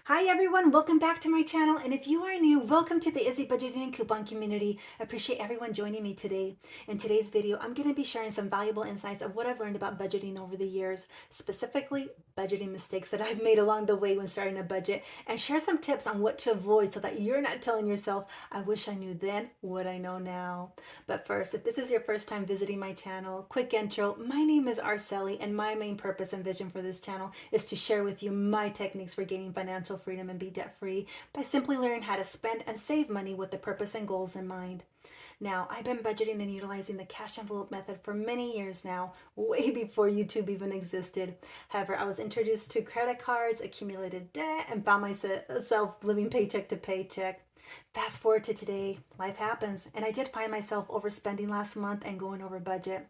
Hi everyone, welcome back to my channel, and if you are new, welcome to the Izzy Budgeting and Coupon Community. I appreciate everyone joining me today. In today's video, I'm going to be sharing some valuable insights of what I've learned about budgeting over the years, specifically budgeting mistakes that I've made along the way when starting a budget, and share some tips on what to avoid so that you're not telling yourself, I wish I knew then what I know now. But first, if this is your first time visiting my channel, quick intro, my name is Araseli, and my main purpose and vision for this channel is to share with you my techniques for gaining financial freedom and be debt free by simply learning how to spend and save money with the purpose and goals in mind. Now, I've been budgeting and utilizing the cash envelope method for many years now, way before YouTube even existed. However, I was introduced to credit cards, accumulated debt, and found myself living paycheck to paycheck. Fast forward to today, life happens, and I did find myself overspending last month and going over budget.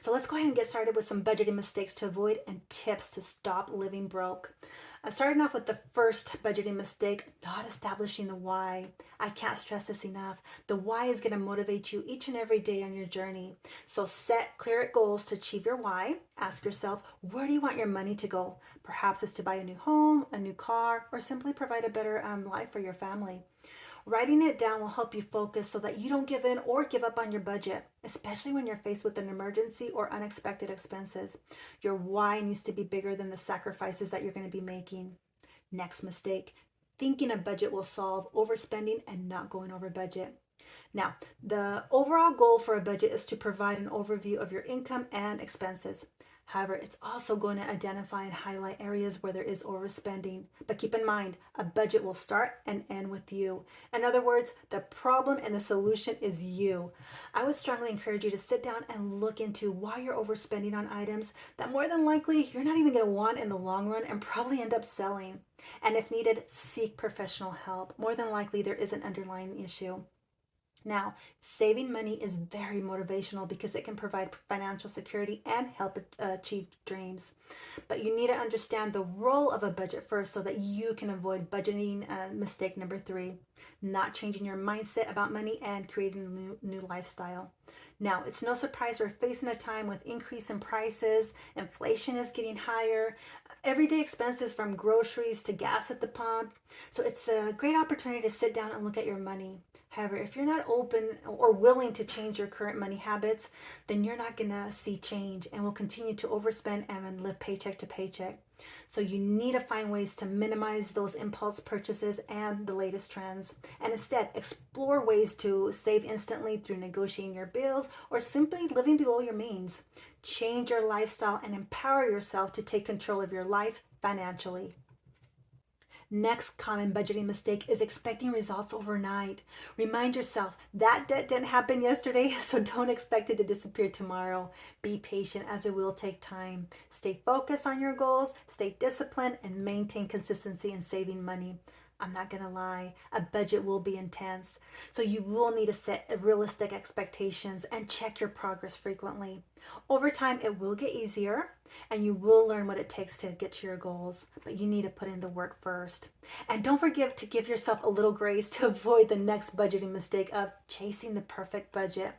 So let's go ahead and get started with some budgeting mistakes to avoid and tips to stop living broke. Starting off with the first budgeting mistake, not establishing the why. I can't stress this enough. The why is going to motivate you each and every day on your journey. So set clear goals to achieve your why. Ask yourself, where do you want your money to go? Perhaps it's to buy a new home, a new car, or simply provide a better life for your family. Writing it down will help you focus so that you don't give in or give up on your budget, especially when you're faced with an emergency or unexpected expenses. Your why needs to be bigger than the sacrifices that you're going to be making. Next mistake, thinking a budget will solve overspending and not going over budget. Now, the overall goal for a budget is to provide an overview of your income and expenses. However, it's also going to identify and highlight areas where there is overspending. But keep in mind, a budget will start and end with you. In other words, the problem and the solution is you. I would strongly encourage you to sit down and look into why you're overspending on items that more than likely you're not even going to want in the long run and probably end up selling. And if needed, seek professional help. More than likely, there is an underlying issue. Now, saving money is very motivational because it can provide financial security and help achieve dreams. But you need to understand the role of a budget first so that you can avoid budgeting mistake number 3, not changing your mindset about money and creating a new lifestyle. Now, it's no surprise we're facing a time with increase in prices, inflation is getting higher, everyday expenses from groceries to gas at the pump. So it's a great opportunity to sit down and look at your money. However, if you're not open or willing to change your current money habits, then you're not going to see change and will continue to overspend and live paycheck to paycheck. So you need to find ways to minimize those impulse purchases and the latest trends, and instead explore ways to save instantly through negotiating your bills or simply living below your means. Change your lifestyle and empower yourself to take control of your life financially. Next common budgeting mistake is expecting results overnight. Remind yourself that debt didn't happen yesterday, so don't expect it to disappear tomorrow. Be patient as it will take time. Stay focused on your goals, stay disciplined, and maintain consistency in saving money. I'm not going to lie, a budget will be intense. So you will need to set realistic expectations and check your progress frequently. Over time, it will get easier and you will learn what it takes to get to your goals, but you need to put in the work first. And don't forget to give yourself a little grace to avoid the next budgeting mistake of chasing the perfect budget.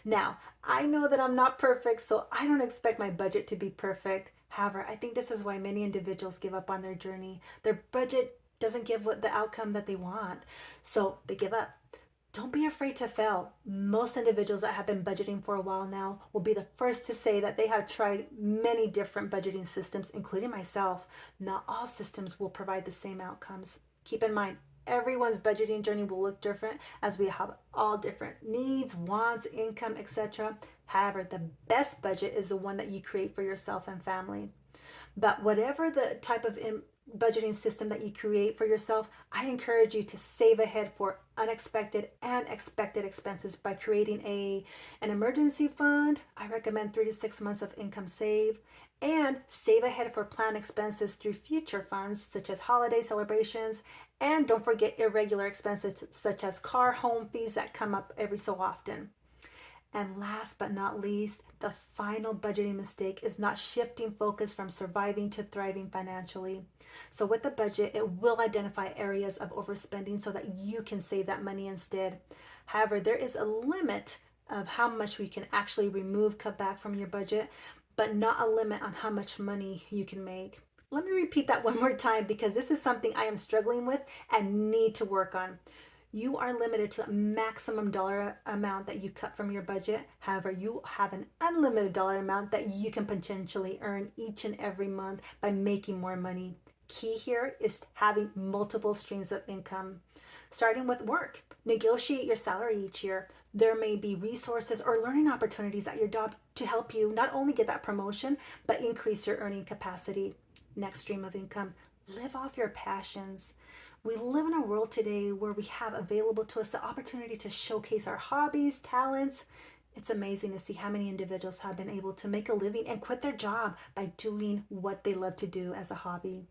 Now, I know that I'm not perfect, so I don't expect my budget to be perfect. However, I think this is why many individuals give up on their journey. Their budget doesn't give what the outcome that they want, so they give up. Don't be afraid to fail. Most individuals that have been budgeting for a while now will be the first to say that they have tried many different budgeting systems, including myself. Not all systems will provide the same outcomes. Keep in mind, everyone's budgeting journey will look different as we have all different needs, wants, income, etc. However, the best budget is the one that you create for yourself and family. But whatever the type of budgeting system that you create for yourself, I encourage you to save ahead for unexpected and expected expenses by creating an emergency fund. I recommend 3 to 6 months of income save, and save ahead for planned expenses through future funds such as holiday celebrations. And don't forget irregular expenses such as car, home fees that come up every so often. And last but not least, the final budgeting mistake is not shifting focus from surviving to thriving financially. So with the budget, it will identify areas of overspending so that you can save that money instead. However, there is a limit of how much we can actually cut back from your budget, but not a limit on how much money you can make. Let me repeat that one more time because this is something I am struggling with and need to work on. You are limited to a maximum dollar amount that you cut from your budget. However, you have an unlimited dollar amount that you can potentially earn each and every month by making more money. Key here is having multiple streams of income. Starting with work, negotiate your salary each year. There may be resources or learning opportunities at your job to help you not only get that promotion, but increase your earning capacity. Next stream of income, live off your passions. We live in a world today where we have available to us the opportunity to showcase our hobbies, talents. It's amazing to see how many individuals have been able to make a living and quit their job by doing what they love to do as a hobby.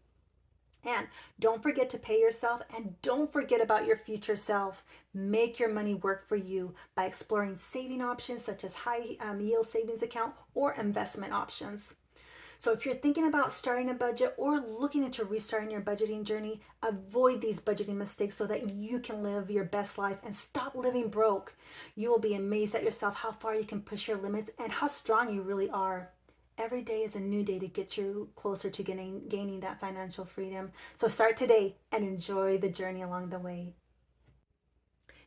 And don't forget to pay yourself, and don't forget about your future self. Make your money work for you by exploring saving options such as high yield savings account or investment options. So if you're thinking about starting a budget or looking into restarting your budgeting journey, avoid these budgeting mistakes so that you can live your best life and stop living broke. You will be amazed at yourself how far you can push your limits and how strong you really are. Every day is a new day to get you closer to gaining that financial freedom. So start today and enjoy the journey along the way.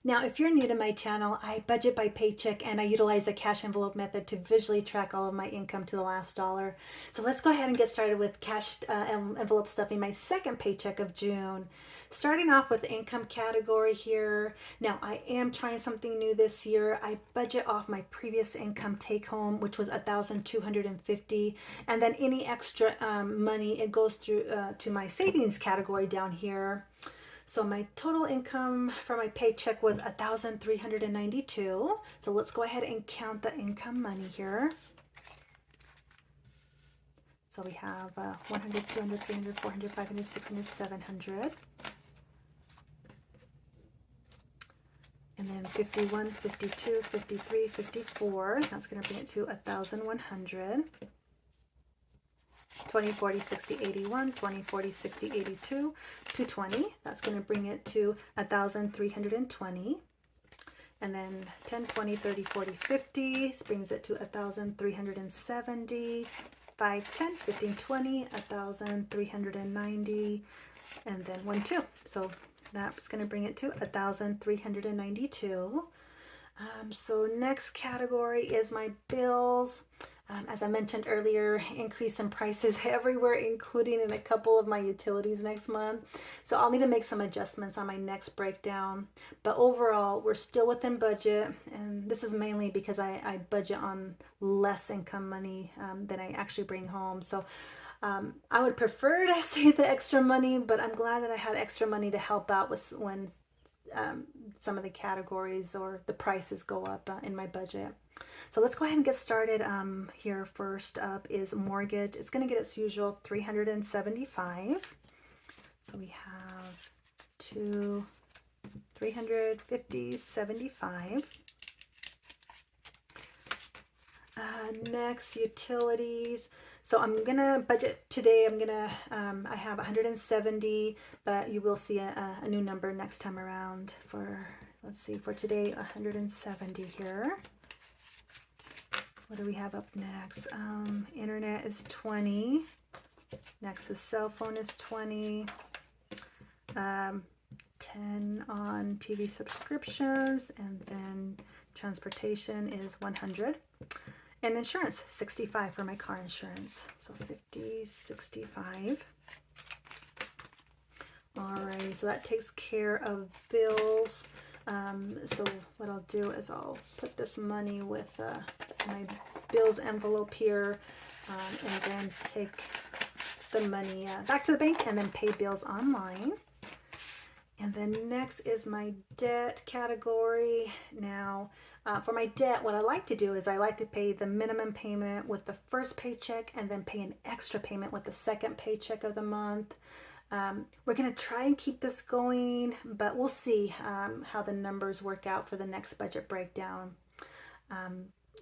Now, if you're new to my channel, I budget by paycheck and I utilize the cash envelope method to visually track all of my income to the last dollar. So let's go ahead and get started with cash envelope stuffing my second paycheck of June. Starting off with the income category here. Now, I am trying something new this year. I budget off my previous income take home, which was $1,250, and then any extra money, it goes through to my savings category down here. So my total income for my paycheck was $1,392. So let's go ahead and count the income money here. So we have 100, 200, 300, 400, 500, 600, 700. And then 51, 52, 53, 54. That's going to bring it to 1,100. 20, 40, 60, 81, 20, 40, 60, 82, 220. That's going to bring it to 1,320. And then 10, 20, 30, 40, 50 brings it to 1,370. 5, 10, 15, 20, 1,390. And then 1, 2. So that's going to bring it to 1,392. So next category is my bills. As I mentioned earlier, increase in prices everywhere, including in a couple of my utilities next month. So I'll need to make some adjustments on my next breakdown. But overall, we're still within budget. And this is mainly because I budget on less income money than I actually bring home. So I would prefer to save the extra money, but I'm glad that I had extra money to help out with when some of the categories or the prices go up in my budget. So let's go ahead and get started. Here first up is mortgage. It's going to get its usual $375. So we have 350, 75. Next, utilities. So I'm gonna budget today. I have 170, but you will see a new number next time around. Let's see, for today, 170 here. What do we have up next? Internet is 20. Next is cell phone is 20. 10 on TV subscriptions, and then transportation is 100. And insurance, 65 for my car insurance. So 50, 65. Alrighty, so that takes care of bills. So what I'll do is I'll put this money with my bills envelope here, and then take the money back to the bank and then pay bills online. And then next is my debt category. Now, for my debt, what I like to do is I like to pay the minimum payment with the first paycheck and then pay an extra payment with the second paycheck of the month. We're going to try and keep this going, but we'll see how the numbers work out for the next budget breakdown.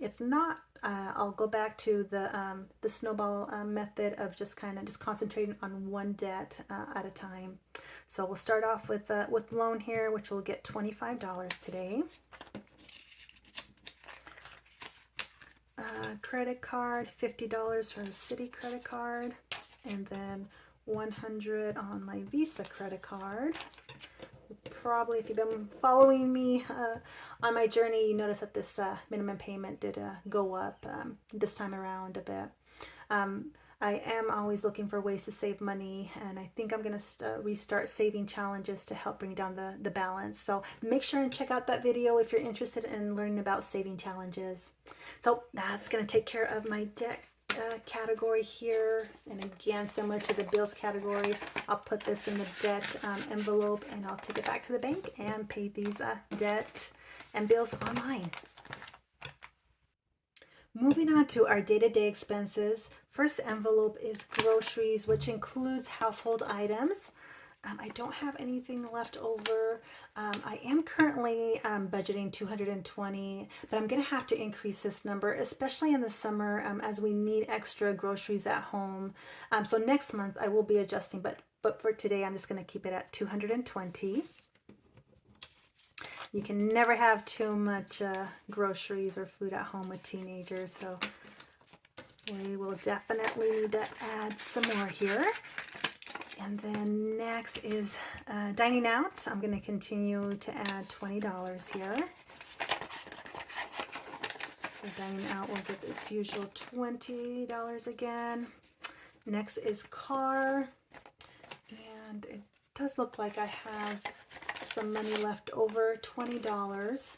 If not, I'll go back to the snowball method of just concentrating on one debt at a time. So we'll start off with loan here, which will get $25 today. Credit card, $50 for a city credit card, and then $100 on my Visa credit card. Probably, if you've been following me on my journey, you notice that this minimum payment did go up this time around a bit. I am always looking for ways to save money, and I think I'm going to restart saving challenges to help bring down the balance. So make sure and check out that video if you're interested in learning about saving challenges. So that's going to take care of my debt category here, and again, similar to the bills category, I'll put this in the debt envelope, and I'll take it back to the bank and pay these debt and bills online. Moving on to our day-to-day expenses. First envelope is groceries, which includes household items. I don't have anything left over. I am currently budgeting $220, but I'm going to have to increase this number, especially in the summer, as we need extra groceries at home. So next month I will be adjusting, but for today I'm just going to keep it at $220. You can never have too much groceries or food at home with teenagers, so we will definitely need to add some more here. And then next is dining out. I'm going to continue to add $20 here. So dining out will get its usual $20 again. Next is car. And it does look like I have some money left over, $20.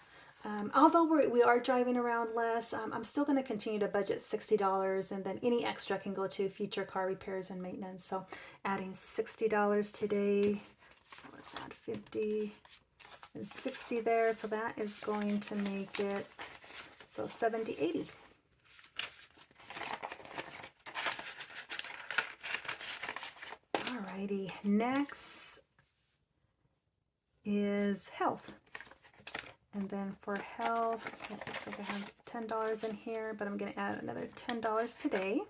Although we are driving around less, I'm still going to continue to budget $60, and then any extra can go to future car repairs and maintenance. So adding $60 today. So let's add 50 and 60 there. So that is going to make it, so 70, 80. Alrighty, next is health. And then for health, it looks like I have $10 in here, but I'm going to add another $10 today.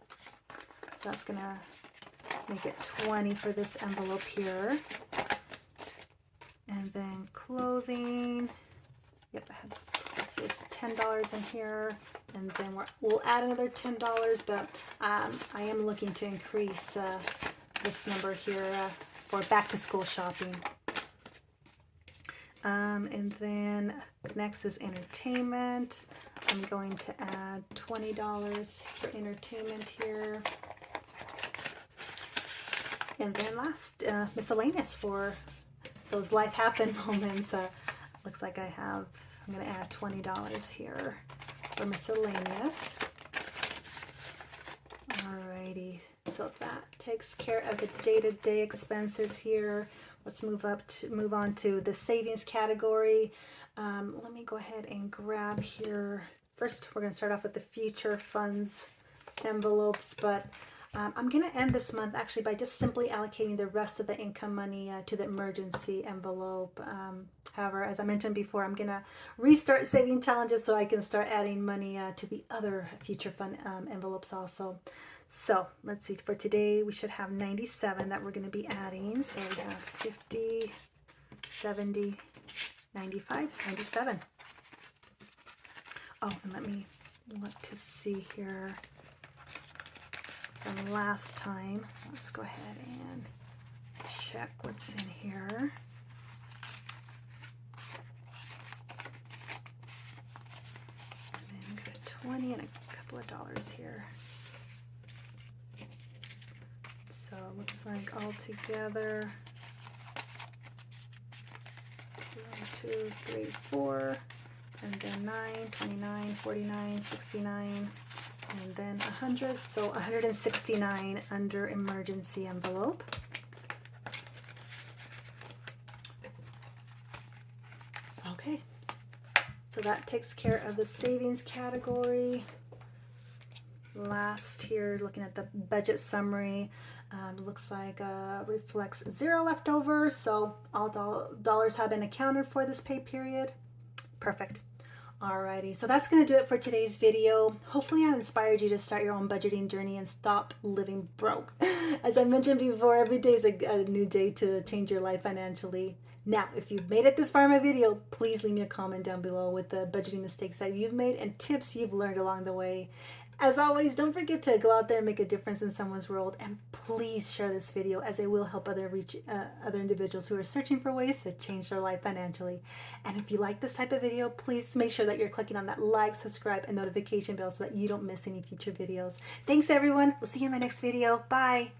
So that's going to make it 20 for this envelope here. And then clothing. Yep, there's $10 in here. And then we'll add another $10, but I am looking to increase this number here for back to school shopping. And then next is entertainment. I'm going to add $20 for entertainment here. And then last, miscellaneous for those life happen moments. Looks like I'm going to add $20 here for miscellaneous. Alrighty, so that takes care of the day-to-day expenses here. Let's move on to the savings category. Let me go ahead and grab here. First, we're going to start off with the future funds envelopes, but I'm going to end this month actually by just simply allocating the rest of the income money to the emergency envelope. However, as I mentioned before, I'm going to restart saving challenges so I can start adding money to the other future fund envelopes also. So let's see, for today we should have 97 that we're going to be adding. So we have 50, 70, 95, 97. Oh, and let me look to see here from last time. Let's go ahead and check what's in here. And then go to 20 and a couple of dollars here. So it looks like all together, 1, 2, 3, 4, and then 9, 29, 49, 69, and then 100. So 169 under emergency envelope. Okay, so that takes care of the savings category. Last here, looking at the budget summary, looks like reflects 0 left over, so all dollars have been accounted for this pay period. Perfect. Alrighty, so that's going to do it for today's video. Hopefully I've inspired you to start your own budgeting journey and stop living broke. As I mentioned before, every day is a new day to change your life financially. Now, if you've made it this far in my video, please leave me a comment down below with the budgeting mistakes that you've made and tips you've learned along the way. As always, don't forget to go out there and make a difference in someone's world, and please share this video, as it will help other individuals who are searching for ways to change their life financially. And if you like this type of video, please make sure that you're clicking on that like, subscribe, and notification bell so that you don't miss any future videos. Thanks everyone. We'll see you in my next video. Bye.